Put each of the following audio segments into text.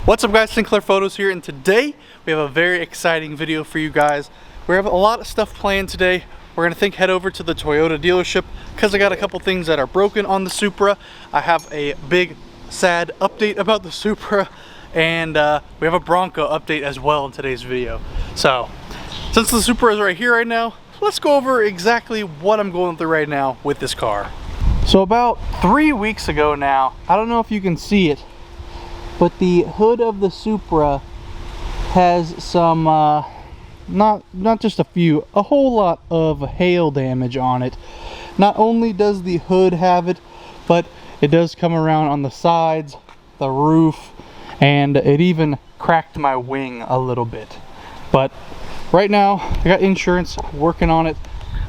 What's up guys, Sinclair Photos here, and today we have a very exciting video for you guys. We have a lot of stuff planned today. We're gonna head over to the Toyota dealership because I got a couple things that are broken on the Supra. I have a big sad update about the Supra, and we have a Bronco update as well in today's video. So since the Supra is right here right now, let's go over exactly what I'm going through right now with this car. So about 3 weeks ago now, I don't know if you can see it, but the hood of the Supra has some, not just a few, a whole lot of hail damage on it. Not only does the hood have it, but it does come around on the sides, the roof, and it even cracked my wing a little bit. But right now, I got insurance working on it.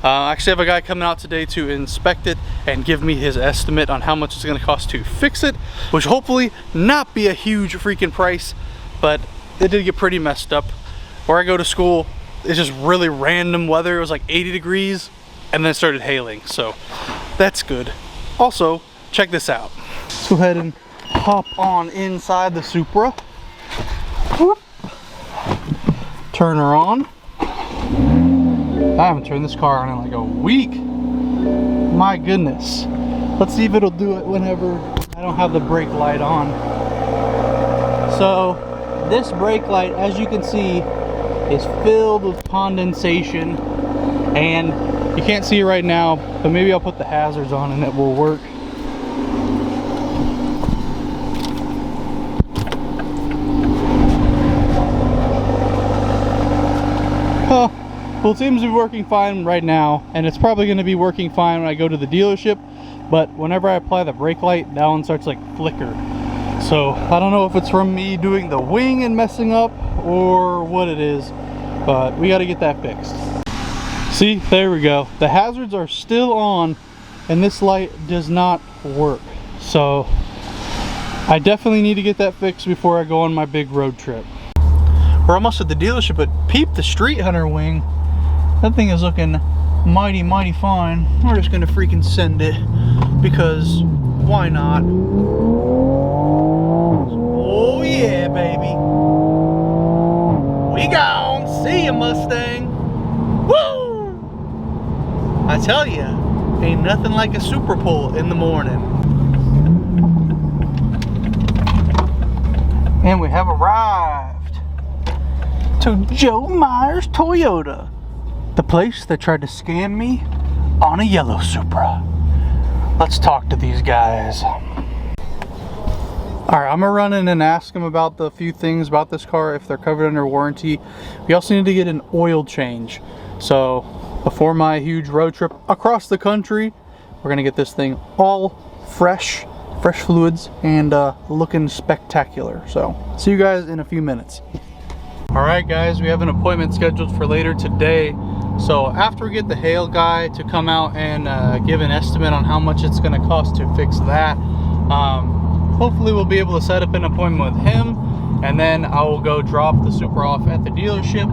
I actually have a guy coming out today to inspect it and give me his estimate on how much it's going to cost to fix it, which hopefully not be a huge freaking price, but it did get pretty messed up. Where I go to school, it's just really random weather. It was like 80 degrees and then it started hailing, so that's good. Also, check this out. Let's go ahead and hop on inside the Supra. Whoop. Turn her on. I haven't turned this car on in like a week. My goodness. Let's see if it'll do it whenever I don't have the brake light on. So this brake light, as you can see, is filled with condensation, and you can't see it right now, but maybe I'll put the hazards on and it will work. Well, it seems to be working fine right now, and it's probably going to be working fine when I go to the dealership, but whenever I apply the brake light, that one starts like flicker. So I don't know if it's from me doing the wing and messing up or what it is, but we got to get that fixed. See, there we go. The hazards are still on and this light does not work. So I definitely need to get that fixed before I go on my big road trip. We're almost at the dealership, but peep the Street Hunter wing. That thing is looking mighty fine. We're just gonna freaking send it because why not? Oh yeah, baby. We gone. See ya, Mustang. Woo! I tell ya, ain't nothing like a Supra pull in the morning. And we have arrived to Joe Myers Toyota. The place that tried to scam me on a yellow Supra. Let's talk to these guys. Alright, I'm gonna run in and ask them about the few things about this car, if they're covered under warranty. We also need to get an oil change. So before my huge road trip across the country, we're gonna get this thing all fresh fluids and looking spectacular. So see you guys in a few minutes. Alright guys, we have an appointment scheduled for later today. So after we get the hail guy to come out and give an estimate on how much it's going to cost to fix that, hopefully we'll be able to set up an appointment with him, and then I will go drop the Supra off at the dealership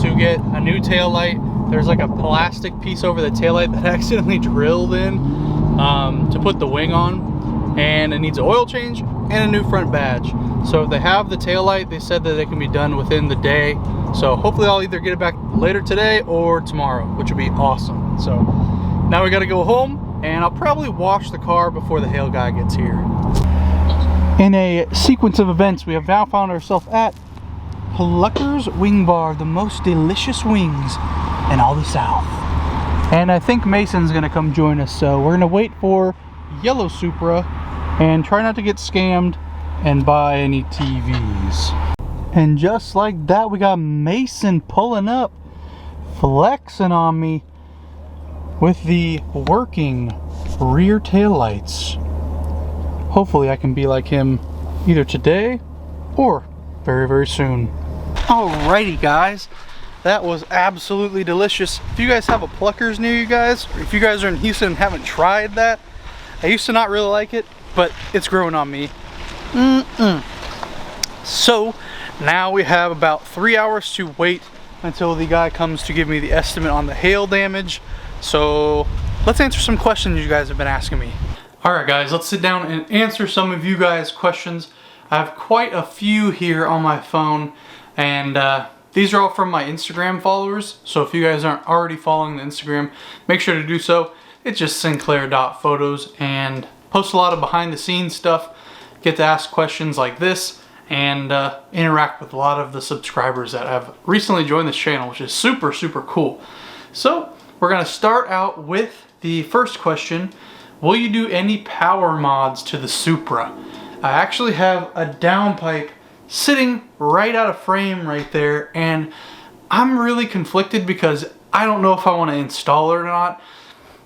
to get a new tail light. There's like a plastic piece over the tail light that I accidentally drilled in to put the wing on, and it needs an oil change and a new front badge. So if they have the tail light, they said that it can be done within the day. So hopefully I'll either get it back later today or tomorrow, which would be awesome. So now we got to go home, and I'll probably wash the car before the hail guy gets here. In a sequence of events, we have now found ourselves at Plucker's Wing Bar, the most delicious wings in all the South. And I think Mason's going to come join us, so we're going to wait for yellow Supra and try not to get scammed and buy any TVs. And just like that, we got Mason pulling up, flexing on me with the working rear tail lights. Hopefully I can be like him either today or very soon. Alrighty guys, that was absolutely delicious. If you guys have a Pluckers near you guys, or if you guys are in Houston and haven't tried that, I used to not really like it, but it's growing on me. So now we have about 3 hours to wait until the guy comes to give me the estimate on the hail damage. So let's answer some questions you guys have been asking me. Alright guys, let's sit down and answer some of you guys' questions. I have quite a few here on my phone, and these are all from my Instagram followers. So if you guys aren't already following the Instagram, make sure to do so. It's just sinclair.photos, and post a lot of behind the scenes stuff. Get to ask questions like this and interact with a lot of the subscribers that have recently joined this channel, which is super, super cool. So we're gonna start out with the first question. Will you do any power mods to the Supra? I actually have a downpipe sitting right out of frame right there, and I'm really conflicted because I don't know if I want to install it or not.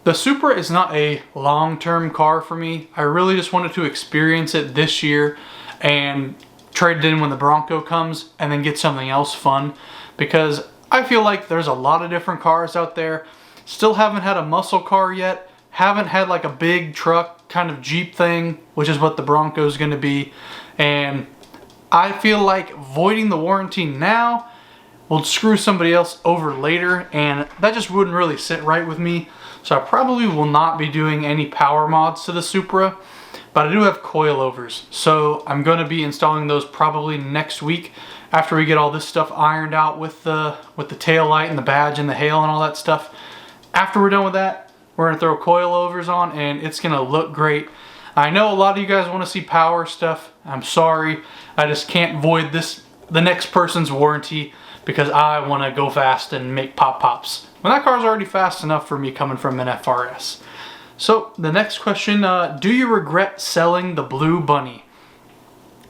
The Supra is not a long-term car for me. I really just wanted to experience it this year and trade it in when the Bronco comes and then get something else fun, because I feel like there's a lot of different cars out there. Still haven't had a muscle car yet. Haven't had like a big truck kind of Jeep thing, which is what the Bronco is going to be. And I feel like voiding the warranty now will screw somebody else over later, and that just wouldn't really sit right with me. So I probably will not be doing any power mods to the Supra, but I do have coilovers. So I'm going to be installing those probably next week after we get all this stuff ironed out with the tail light and the badge and the hail and all that stuff. After we're done with that, we're going to throw coilovers on, and it's going to look great. I know a lot of you guys want to see power stuff. I'm sorry. I just can't void the next person's warranty because I want to go fast and make pop-pops. Well, that car's already fast enough for me coming from an FRS. So the next question, do you regret selling the Blue Bunny?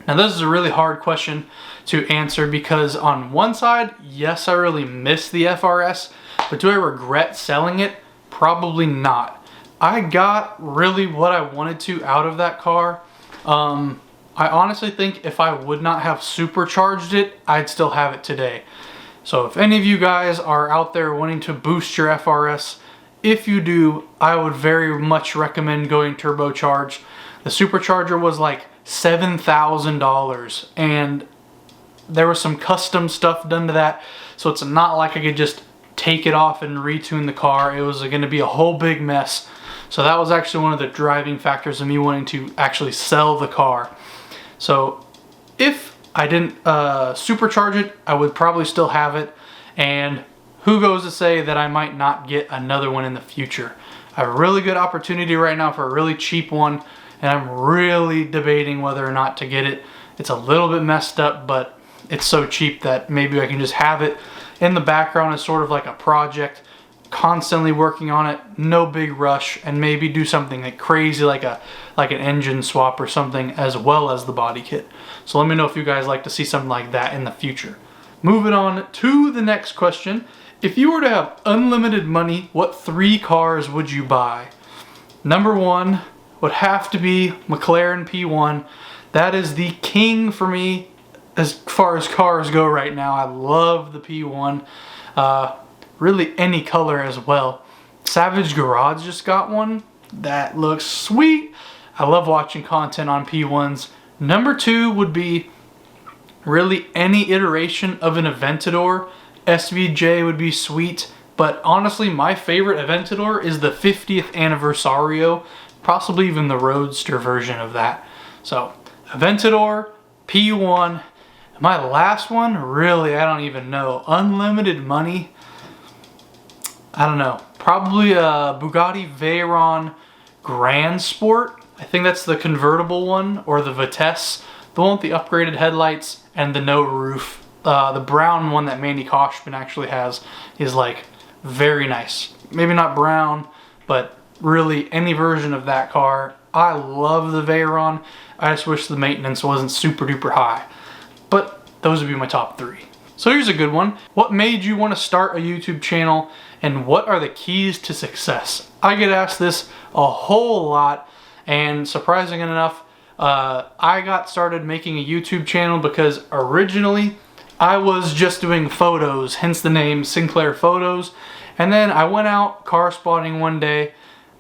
Now this is a really hard question to answer because on one side, yes, I really miss the FRS, but do I regret selling it? Probably not. I got really what I wanted to out of that car. I honestly think if I would not have supercharged it, I'd still have it today. So if any of you guys are out there wanting to boost your FRS, if you do, I would very much recommend going turbocharged. The supercharger was like $7,000, and there was some custom stuff done to that, so it's not like I could just take it off and retune the car. It was going to be a whole big mess. So that was actually one of the driving factors of me wanting to actually sell the car. So if I didn't supercharge it, I would probably still have it, and who goes to say that I might not get another one in the future. I have a really good opportunity right now for a really cheap one, and I'm really debating whether or not to get it. It's a little bit messed up, but it's so cheap that maybe I can just have it in the background as sort of like a project, constantly working on it, no big rush, and maybe do something like crazy like an engine swap or something, as well as the body kit. So let me know if you guys like to see something like that in the future. Moving on to the next question. If you were to have unlimited money, what 3 cars would you buy? Number 1 would have to be McLaren P1. That is the king for me as far as cars go right now. I love the P1. Really any color as well. Savage Garage just got one. That looks sweet. I love watching content on P1s. Number 2 would be really any iteration of an Aventador. SVJ would be sweet, but honestly my favorite Aventador is the 50th Anniversario, possibly even the Roadster version of that. So Aventador, P1. My last one, really, I don't even know. Unlimited money, I don't know. Probably a Bugatti Veyron Grand Sport. I think that's the convertible one, or the Vitesse. The one with the upgraded headlights and the no roof. The brown one that Manny Koshman actually has is like very nice. Maybe not brown, but really any version of that car. I love the Veyron. I just wish the maintenance wasn't super duper high. But those would be my top 3. So here's a good one. What made you want to start a YouTube channel, and what are the keys to success? I get asked this a whole lot, and surprising enough, I got started making a YouTube channel because originally I was just doing photos, hence the name Sinclair Photos. And then I went out car spotting one day,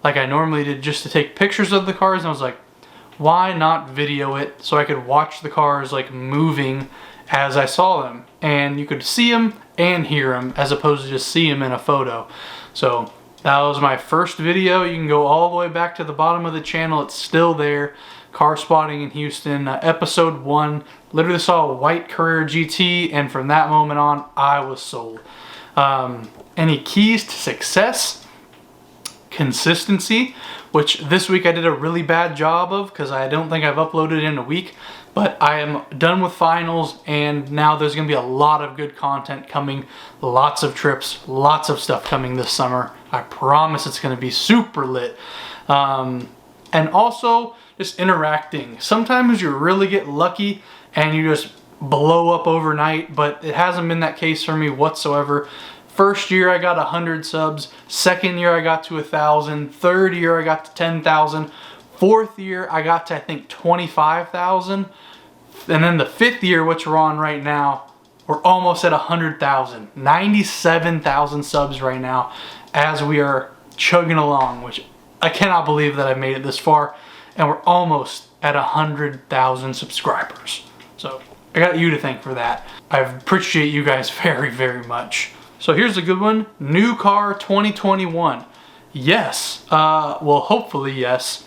like I normally did, just to take pictures of the cars, and I was like, why not video it so I could watch the cars like moving as I saw them, and you could see them and hear them as opposed to just see them in a photo. So that was my first video. You can go all the way back to the bottom of the channel, it's still there, car spotting in Houston, episode 1. Literally saw a white Carrera GT, and from that moment on, I was sold. Any keys to success? Consistency, which this week I did a really bad job of because I don't think I've uploaded in a week, but I am done with finals, and now there's going to be a lot of good content coming, lots of trips, lots of stuff coming this summer. I promise it's going to be super lit. And also just interacting. Sometimes you really get lucky and you just blow up overnight, but it hasn't been that case for me whatsoever. First year I got 100 subs, second year I got to 1,000, third year I got to 10,000, fourth year I got to I think 25,000, and then the fifth year, which we're on right now, we're almost at 100,000, 97,000 subs right now as we are chugging along, which I cannot believe that I made it this far, and we're almost at 100,000 subscribers. So I got you to thank for that. I appreciate you guys very, very much. So here's a good one. New car 2021. Yes. Well, hopefully yes.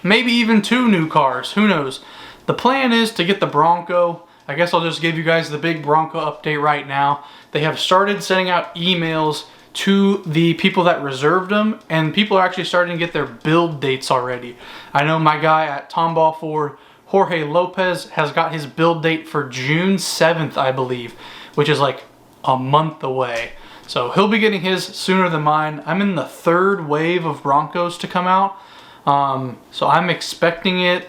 Maybe even 2 new cars. Who knows? The plan is to get the Bronco. I guess I'll just give you guys the big Bronco update right now. They have started sending out emails to the people that reserved them, and people are actually starting to get their build dates already. I know my guy at Tomball Ford, Jorge Lopez, has got his build date for June 7th, I believe, which is like a month away. So he'll be getting his sooner than mine. I'm in the 3rd wave of Broncos to come out. So I'm expecting it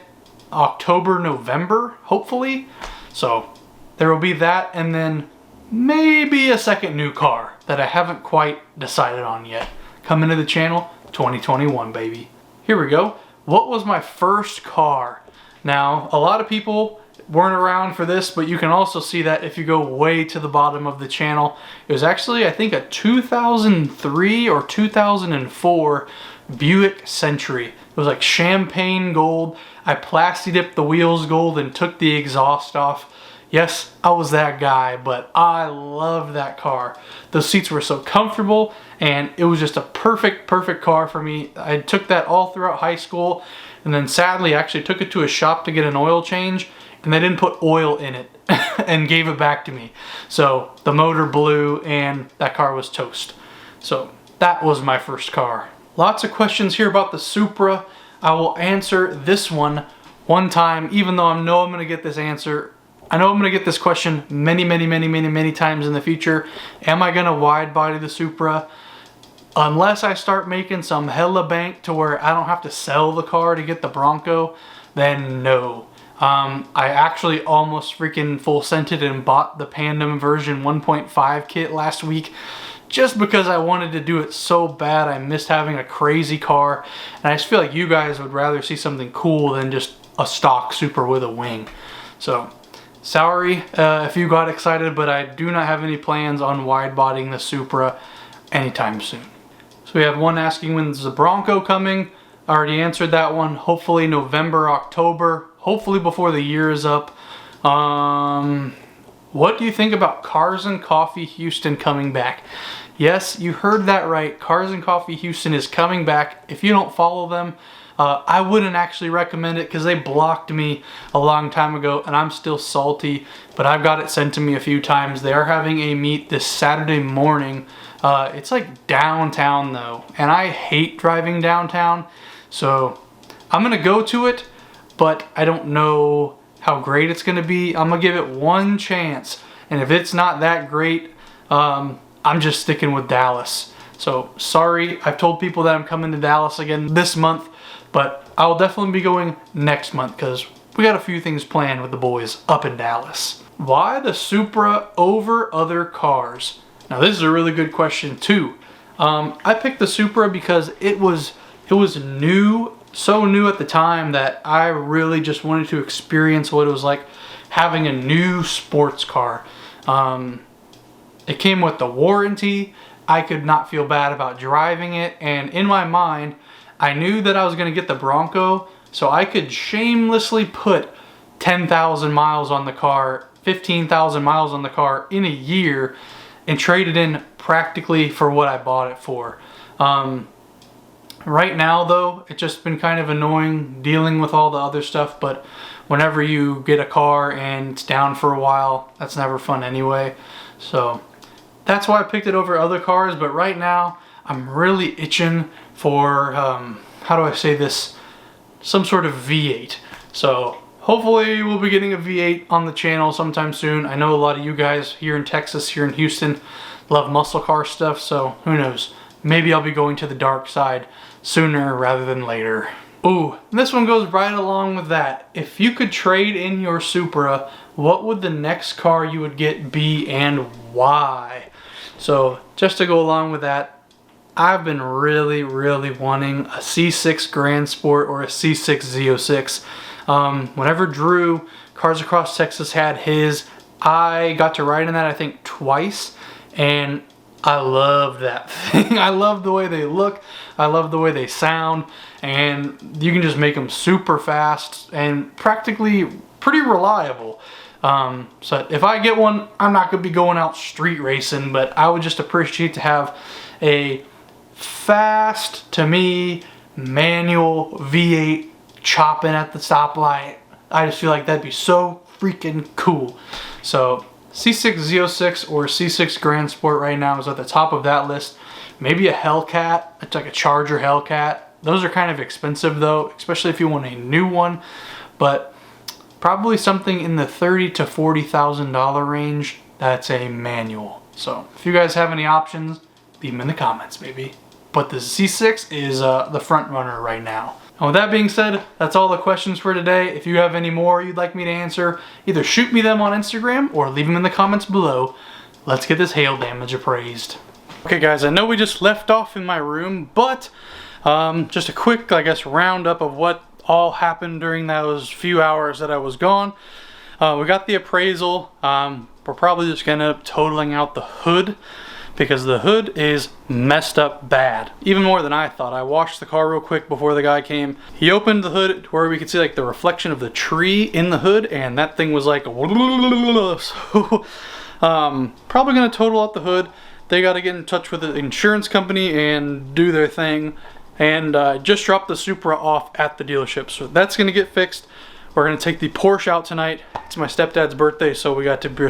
October, November, hopefully. So there will be that, and then maybe a second new car that I haven't quite decided on yet. Coming to the channel, 2021, baby. Here we go. What was my first car? Now, a lot of people weren't around for this, but you can also see that if you go way to the bottom of the channel. It was actually, I think, a 2003 or 2004 Buick Century. It was like champagne gold. I plasti dipped the wheels gold and took the exhaust off. Yes, I was that guy, but I loved that car. Those seats were so comfortable, and it was just a perfect car for me. I took that all throughout high school, and then sadly I actually took it to a shop to get an oil change, and they didn't put oil in it and gave it back to me. So the motor blew and that car was toast. So that was my first car. Lots of questions here about the Supra. I will answer this one time, even though I know I'm going to get this answer. I know I'm going to get this question many times in the future. Am I going to wide body the Supra? Unless I start making some hella bank to where I don't have to sell the car to get the Bronco, then no. I actually almost freaking full sent it and bought the Pandem version 1.5 kit last week just because I wanted to do it so bad. I missed having a crazy car, and I just feel like you guys would rather see something cool than just a stock Supra with a wing. So sorry if you got excited, but I do not have any plans on wide bodying the Supra anytime soon. So we have one asking, when's the Bronco coming? I already answered that one. Hopefully November, October. Hopefully before the year is up. What do you think about Cars and Coffee Houston coming back? Yes, you heard that right. Cars and Coffee Houston is coming back. If you don't follow them, I wouldn't actually recommend it because they blocked me a long time ago and I'm still salty, but I've got it sent to me a few times. They are having a meet this Saturday morning. It's like downtown though, and I hate driving downtown, so I'm gonna go to it, but I don't know how great it's gonna be. I'm gonna give it one chance, and if it's not that great, I'm just sticking with Dallas. So sorry, I've told people that I'm coming to Dallas again this month, but I'll definitely be going next month because we got a few things planned with the boys up in Dallas. Why the Supra over other cars? Now this is a really good question too. I picked the Supra because it was new, so new at the time that I really just wanted to experience what it was like having a new sports car. It came with the warranty. I could not feel bad about driving it, and in my mind I knew that I was going to get the Bronco, so I could shamelessly put 10,000 miles on the car, 15,000 miles on the car in a year and trade it in practically for what I bought it for. Right now though, it's just been kind of annoying dealing with all the other stuff, but whenever you get a car and it's down for a while, that's never fun anyway. So that's why I picked it over other cars, but right now I'm really itching for, how do I say this, some sort of V8. So hopefully we'll be getting a V8 on the channel sometime soon. I know a lot of you guys here in Texas, here in Houston, love muscle car stuff, so who knows. Maybe I'll be going to the dark side sooner rather than later. Ooh, this one goes right along with that. If you could trade in your Supra, what would the next car you would get be and why? So just to go along with that, I've been really wanting a C6 Grand Sport or a C6 Z06. Whenever Drew, Cars Across Texas, had his, I got to ride in that I think twice, and I love that thing. I love the way they look. I love the way they sound, and you can just make them super fast and practically pretty reliable. So if I get one, I'm not going to be going out street racing, but I would just appreciate to have a fast, to me, manual V8 chopping at the stoplight. I just feel like that'd be so freaking cool. So C6 Z06 or C6 Grand Sport right now is at the top of that list. Maybe a Hellcat. It's like a Charger Hellcat. Those are kind of expensive though, especially if you want a new one. But probably something in the $30,000 to $40,000 range. That's a manual. So if you guys have any options, leave them in the comments, maybe. But the C6 is the front runner right now. And with that being said, that's all the questions for today. If you have any more you'd like me to answer, either shoot me them on Instagram or leave them in the comments below. Let's get this hail damage appraised. Okay guys, I know we just left off in my room, but just a quick, I guess, roundup of what all happened during those few hours that I was gone. We got the appraisal. We're probably just gonna end up totaling out the hood, because the hood is messed up bad. Even more than I thought. I washed the car real quick before the guy came. He opened the hood to where we could see like the reflection of the tree in the hood, and that thing was like so probably gonna total out the hood. They gotta get in touch with the insurance company and do their thing. And just dropped the Supra off at the dealership, so that's gonna get fixed. We're gonna take the Porsche out tonight. It's my stepdad's birthday, so we got to be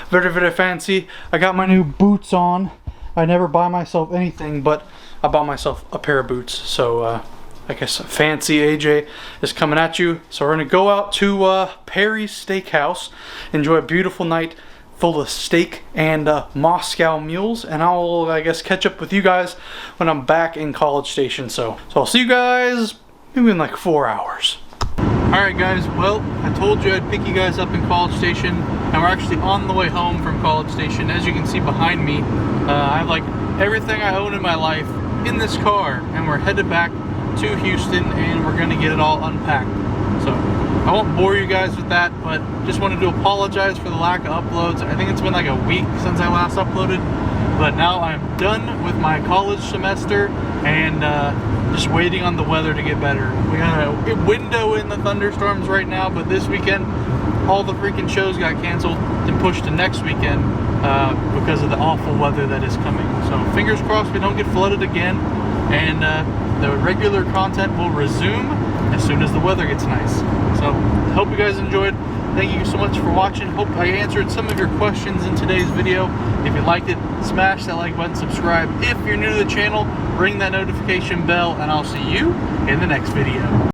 very fancy. I got my new boots on. I never buy myself anything, but I bought myself a pair of boots. So I guess fancy AJ is coming at you. So we're gonna go out to Perry's Steakhouse, enjoy a beautiful night full of steak and Moscow mules, and I'll, I guess, catch up with you guys when I'm back in College Station. So I'll see you guys maybe in like 4 hours. Alright guys, well, I told you I'd pick you guys up in College Station, and we're actually on the way home from College Station. As you can see behind me, I have like everything I own in my life in this car, and we're headed back to Houston, and we're gonna get it all unpacked. So I won't bore you guys with that, but just wanted to apologize for the lack of uploads. I think it's been like a week since I last uploaded, but now I'm done with my college semester, and just waiting on the weather to get better. We got a window in the thunderstorms right now, but this weekend all the freaking shows got canceled and pushed to next weekend because of the awful weather that is coming. So fingers crossed we don't get flooded again, and the regular content will resume as soon as the weather gets nice. So I hope you guys enjoyed. Thank you so much for watching. Hope I answered some of your questions in today's video. If you liked it, smash that like button, subscribe. If you're new to the channel, ring that notification bell, and I'll see you in the next video.